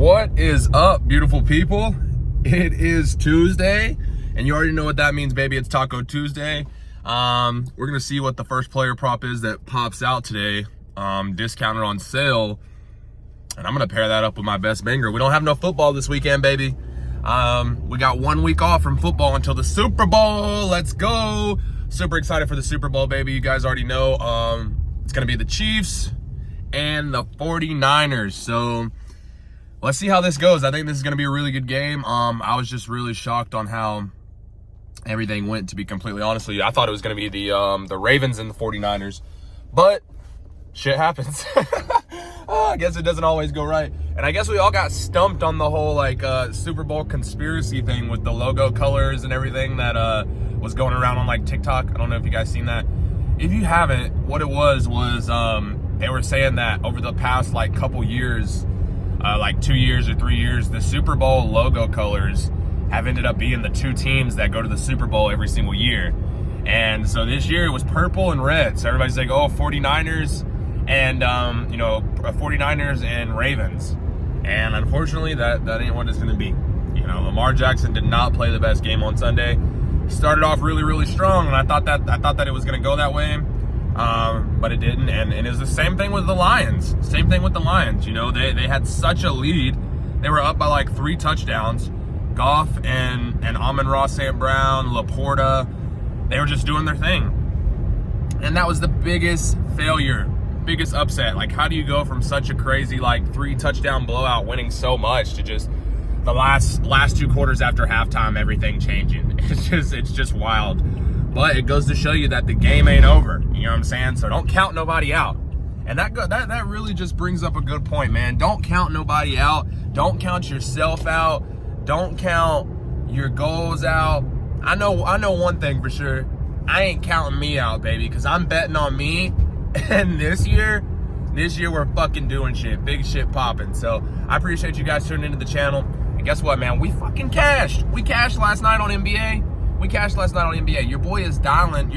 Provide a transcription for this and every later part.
What is up, beautiful people? It is Tuesday, and you already know what that means, baby. It's Taco Tuesday. We're gonna see what the first player prop is that pops out today, discounted on sale, and I'm gonna pair that up with my best banger. We don't have no football this weekend, baby. We got 1 week off from football until the Super Bowl. Let's go! Super excited for the Super Bowl, baby. You guys already know it's gonna be the Chiefs and the 49ers. So let's see how this goes. I think this is going to be a really good game. I was just really shocked on how everything went, to be completely honest with you. I thought it was going to be the Ravens and the 49ers, but shit happens. I guess it doesn't always go right. And I guess we all got stumped on the whole Super Bowl conspiracy thing with the logo colors and everything that was going around on TikTok. I don't know if you guys seen that. If you haven't, what it was they were saying that over the past couple years, 2 years or 3 years, the Super Bowl logo colors have ended up being the two teams that go to the Super Bowl every single year. And so this year it was purple and red. So everybody's like, oh, 49ers and 49ers and Ravens. And unfortunately that ain't what it's gonna be. Lamar Jackson did not play the best game on Sunday. He started off really, really strong, and I thought that it was gonna go that way. But it didn't, and it was the same thing with the Lions. They had such a lead. They were up by 3 touchdowns. Goff and Amon-Ra St. Brown, Laporta, they were just doing their thing. And that was the biggest failure, biggest upset. How do you go from such a crazy 3 touchdown blowout, winning so much, to just the last 2 quarters after halftime, everything changing? It's just wild. But it goes to show you that the game ain't over. You know what I'm saying? So don't count nobody out. And that really just brings up a good point, man. Don't count nobody out. Don't count yourself out. Don't count your goals out. I know one thing for sure. I ain't counting me out, baby, because I'm betting on me. And this year we're fucking doing shit. Big shit popping. So I appreciate you guys tuning into the channel. And guess what, man? We fucking cashed. We cashed last night on NBA. Your boy's dialing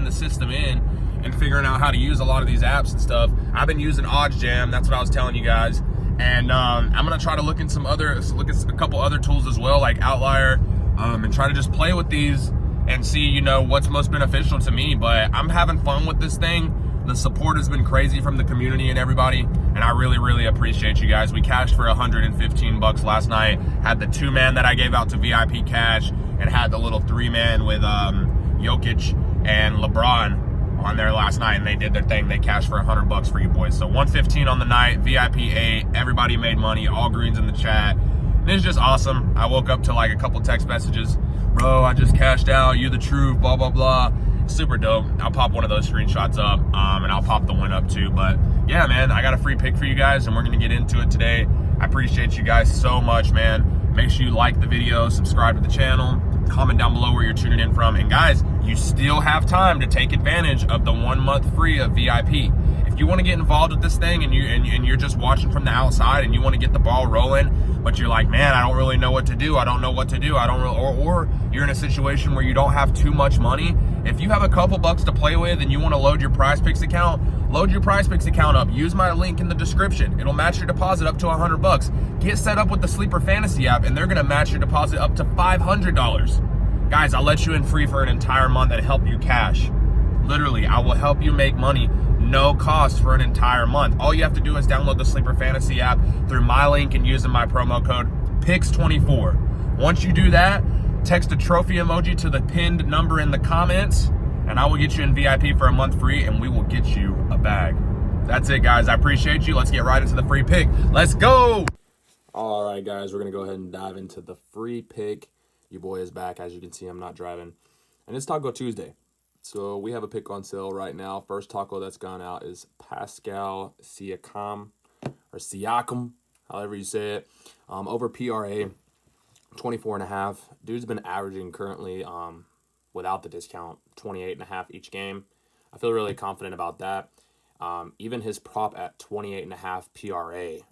the system in and figuring out how to use a lot of these apps and stuff. I've been using OddsJam. That's what I was telling you guys. And I'm gonna try to look at a couple other tools as well, like Outlier, and try to just play with these and see, what's most beneficial to me. But I'm having fun with this thing. The support has been crazy from the community and everybody, and I really, really appreciate you guys. We cashed for $115 last night. Had the 2-man that I gave out to VIP Cash, and had the little 3-man with Jokic and LeBron on there last night, and they did their thing. They cashed for $100 for you boys. So 115 on the night, VIP 8. Everybody made money. All greens in the chat. And it's just awesome. I woke up to a couple text messages. Bro, I just cashed out. You the truth. Blah blah blah. Super dope. I'll pop one of those screenshots up, and I'll pop the win up too. But yeah, man, I got a free pick for you guys, and we're gonna get into it today. I appreciate you guys so much, man. Make sure you like the video, subscribe to the channel, comment down below where you're tuning in from. And guys, you still have time to take advantage of the 1 month free of VIP. If you want to get involved with this thing and you're just watching from the outside and you want to get the ball rolling, but you're like, man, I don't really know what to do. Or you're in a situation where you don't have too much money. If you have a couple bucks to play with and you want to load your PrizePicks account, load your PrizePicks account up. Use my link in the description. It'll match your deposit up to $100. Get set up with the Sleeper Fantasy app, and they're gonna match your deposit up to $500. Guys, I'll let you in free for an entire month and help you cash. Literally, I will help you make money, no cost, for an entire month. All you have to do is download the Sleeper Fantasy app through my link and using my promo code PICKS24. Once you do that, text a trophy emoji to the pinned number in the comments, and I will get you in VIP for a month free, and we will get you a bag. That's it, guys. I appreciate you. Let's get right into the free pick. Let's go! All right, guys, we're going to go ahead and dive into the free pick. Your boy is back. As you can see, I'm not driving. And it's Taco Tuesday. So we have a pick on sale right now. First taco that's gone out is Pascal Siakam, or Siakam, however you say it, over PRA, 24.5. Dude's been averaging currently, without the discount, 28.5 each game. I feel really confident about that. Even his prop at 28.5 PRA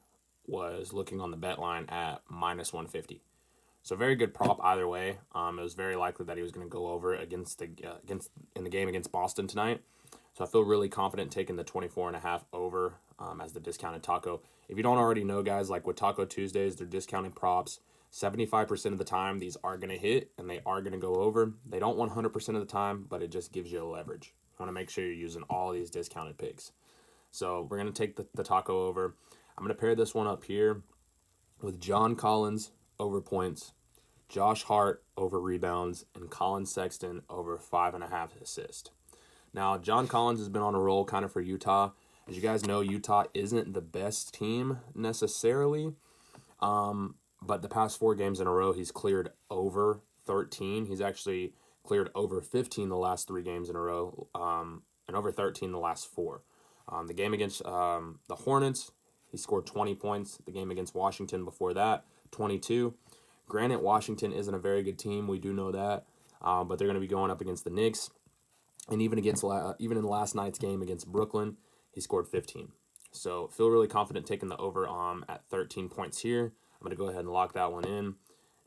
was looking on the bet line at -150. So very good prop either way. It was very likely that he was going to go over in the game against Boston tonight. So I feel really confident taking the 24.5 over. as the discounted taco. If you don't already know, guys, like with Taco Tuesdays, they're discounted props. 75% of the time, these are going to hit and they are going to go over. They don't 100% of the time, but it just gives you a leverage. You want to make sure you're using all these discounted picks. So we're going to take the taco over. I'm going to pair this one up here with John Collins over points, Josh Hart over rebounds, and Colin Sexton over 5.5 assists. Now, John Collins has been on a roll kind of for Utah. As you guys know, Utah isn't the best team necessarily, but the past 4 games in a row, he's cleared over 13. He's actually cleared over 15 the last 3 games in a row, and over 13 the last 4. The game against the Hornets, he scored 20 points. The game against Washington before that, 22. Granted, Washington isn't a very good team. We do know that, but they're going to be going up against the Knicks. And even in last night's game against Brooklyn, he scored 15. So feel really confident taking the over at 13 points here. I'm going to go ahead and lock that one in.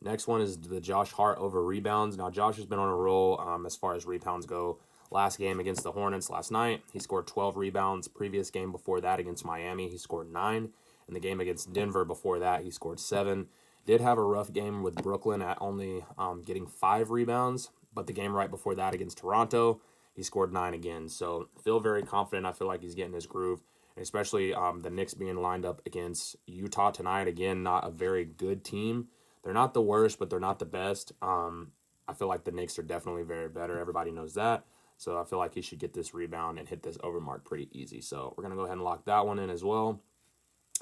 Next one is the Josh Hart over rebounds. Now, Josh has been on a roll as far as rebounds go. Last game against the Hornets last night, he scored 12 rebounds. Previous game before that against Miami, he scored 9. In the game against Denver before that, he scored 7. Did have a rough game with Brooklyn at only getting 5 rebounds. But the game right before that against Toronto, he scored 9 again. So feel very confident. I feel like he's getting his groove. And especially the Knicks being lined up against Utah tonight. Again, not a very good team. They're not the worst, but they're not the best. I feel like the Knicks are definitely very better. Everybody knows that. So I feel like he should get this rebound and hit this over mark pretty easy. So we're going to go ahead and lock that one in as well.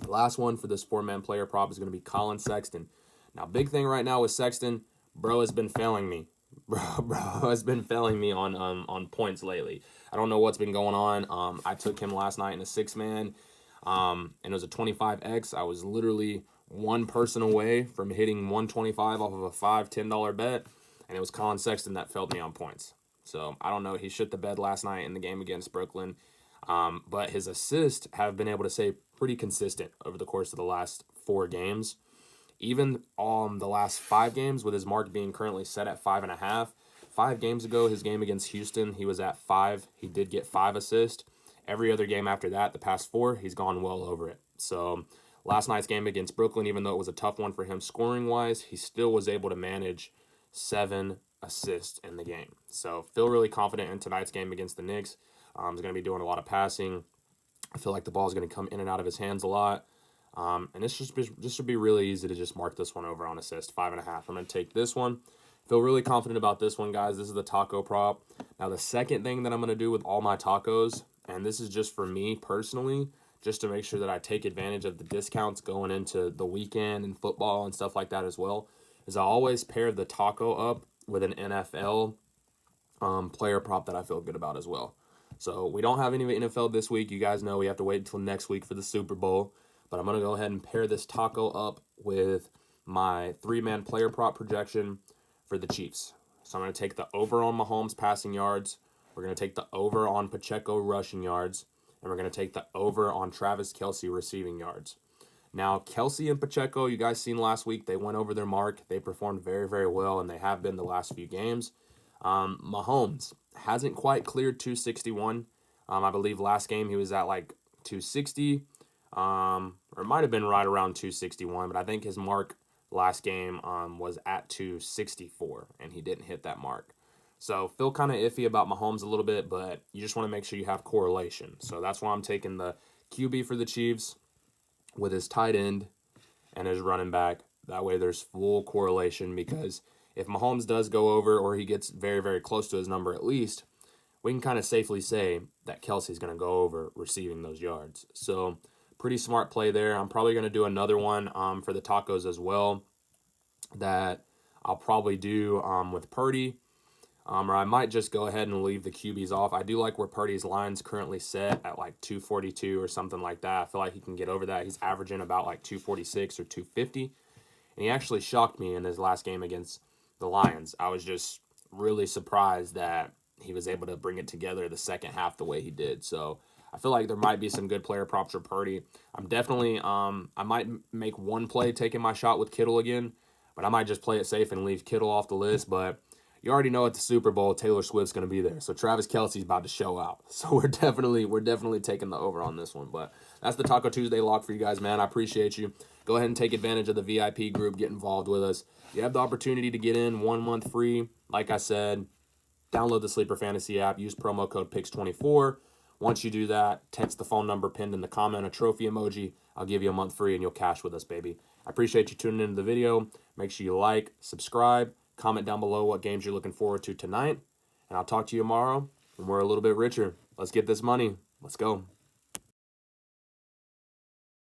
The last one for this 4-man player prop is going to be Colin Sexton. Now, big thing right now with Sexton, bro has been failing me. Bro has been failing me on points lately. I don't know what's been going on. I took him last night in a 6-man, and it was a 25x. I was literally one person away from hitting 125 off of a $5-10 bet, and it was Colin Sexton that failed me on points. So I don't know. He shit the bed last night in the game against Brooklyn, but his assists have been able to stay pretty consistent over the course of the last 4 games. Even the last 5 games, with his mark being currently set at 5.5. 5 games ago, his game against Houston, he was at 5. He did get 5 assists. Every other game after that, the past 4, he's gone well over it. So last night's game against Brooklyn, even though it was a tough one for him scoring-wise, he still was able to manage 7 assists in the game. So feel really confident in tonight's game against the Knicks. He's going to be doing a lot of passing. I feel like the ball is going to come in and out of his hands a lot. And this should be really easy to just mark this one over on assist, 5.5. I'm going to take this one. Feel really confident about this one, guys. This is the taco prop. Now, the second thing that I'm going to do with all my tacos, and this is just for me personally, just to make sure that I take advantage of the discounts going into the weekend and football and stuff like that as well, is I always pair the taco up with an NFL player prop that I feel good about as well. So we don't have any NFL this week. You guys know we have to wait until next week for the Super Bowl. But I'm going to go ahead and pair this taco up with my 3-man player prop projection for the Chiefs. So I'm going to take the over on Mahomes passing yards. We're going to take the over on Pacheco rushing yards. And we're going to take the over on Travis Kelce receiving yards. Now, Kelce and Pacheco, you guys seen last week, they went over their mark. They performed very, very well, and they have been the last few games. Mahomes hasn't quite cleared 261. I believe last game he was at like 260. Or it might have been right around 261, but I think his mark last game was at 264, and he didn't hit that mark. So feel kind of iffy about Mahomes a little bit, but you just want to make sure you have correlation. So that's why I'm taking the QB for the Chiefs with his tight end and his running back. That way there's full correlation, because if Mahomes does go over, or he gets very, very close to his number at least, we can kind of safely say that Kelsey's going to go over receiving those yards. So pretty smart play there. I'm probably going to do another one for the tacos as well that I'll probably do with Purdy. Or I might just go ahead and leave the QBs off. I do like where Purdy's line's currently set at like 242 or something like that. I feel like he can get over that. He's averaging about like 246 or 250. And he actually shocked me in his last game against the Lions. I was just really surprised that he was able to bring it together the second half the way he did. So I feel like there might be some good player props for Purdy. I'm definitely, I might make one play taking my shot with Kittle again, but I might just play it safe and leave Kittle off the list. But you already know at the Super Bowl, Taylor Swift's going to be there. So Travis Kelce's about to show out. So we're definitely taking the over on this one. But that's the Taco Tuesday lock for you guys, man. I appreciate you. Go ahead and take advantage of the VIP group. Get involved with us. You have the opportunity to get in 1 month free. Like I said, download the Sleeper Fantasy app. Use promo code PICKS24. Once you do that, text the phone number pinned in the comment, a trophy emoji. I'll give you a month free and you'll cash with us, baby. I appreciate you tuning into the video. Make sure you like, subscribe, comment down below what games you're looking forward to tonight. And I'll talk to you tomorrow when we're a little bit richer. Let's get this money. Let's go.